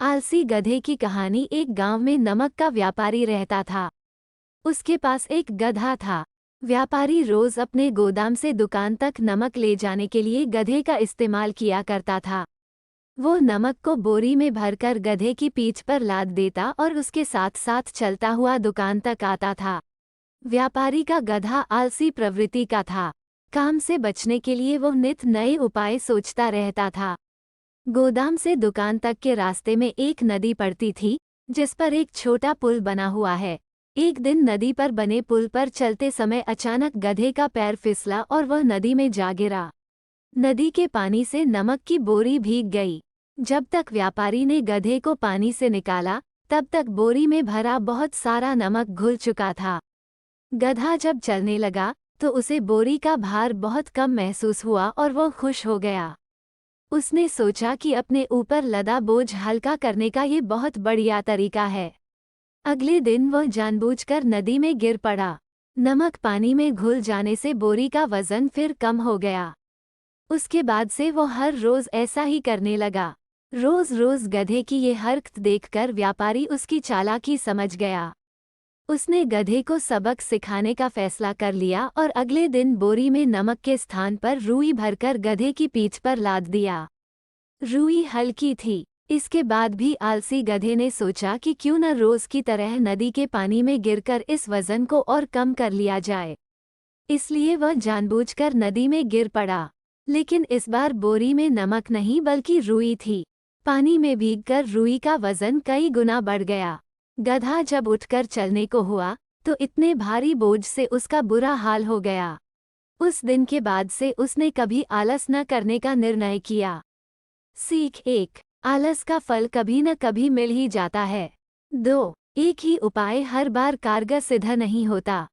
आलसी गधे की कहानी। एक गांव में नमक का व्यापारी रहता था। उसके पास एक गधा था। व्यापारी रोज अपने गोदाम से दुकान तक नमक ले जाने के लिए गधे का इस्तेमाल किया करता था। वो नमक को बोरी में भरकर गधे की पीठ पर लाद देता और उसके साथ साथ चलता हुआ दुकान तक आता था। व्यापारी का गधा आलसी प्रवृत्ति का था। काम से बचने के लिए वो नित नए उपाय सोचता रहता था। गोदाम से दुकान तक के रास्ते में एक नदी पड़ती थी, जिस पर एक छोटा पुल बना हुआ है। एक दिन नदी पर बने पुल पर चलते समय अचानक गधे का पैर फिसला और वह नदी में जा गिरा। नदी के पानी से नमक की बोरी भीग गई। जब तक व्यापारी ने गधे को पानी से निकाला, तब तक बोरी में भरा बहुत सारा नमक घुल चुका था। गधा जब चलने लगा तो उसे बोरी का भार बहुत कम महसूस हुआ और वो खुश हो गया। उसने सोचा कि अपने ऊपर लदा बोझ हल्का करने का ये बहुत बढ़िया तरीका है। अगले दिन वह जानबूझकर नदी में गिर पड़ा। नमक पानी में घुल जाने से बोरी का वजन फिर कम हो गया। उसके बाद से वो हर रोज ऐसा ही करने लगा। रोज रोज गधे की ये हरकत देखकर व्यापारी उसकी चालाकी समझ गया। उसने गधे को सबक सिखाने का फैसला कर लिया और अगले दिन बोरी में नमक के स्थान पर रुई भरकर गधे की पीठ पर लाद दिया। रुई हल्की थी। इसके बाद भी आलसी गधे ने सोचा कि क्यों न रोज की तरह नदी के पानी में गिरकर इस वजन को और कम कर लिया जाए। इसलिए वह जानबूझकर नदी में गिर पड़ा। लेकिन इस बार बोरी में नमक नहीं बल्कि रुई थी। पानी में भीगकर रुई का वजन कई गुना बढ़ गया। गधा जब उठकर चलने को हुआ तो इतने भारी बोझ से उसका बुरा हाल हो गया। उस दिन के बाद से उसने कभी आलस न करने का निर्णय किया। सीख 1। आलस का फल कभी न कभी मिल ही जाता है। 2। एक ही उपाय हर बार कारगर सिद्ध नहीं होता।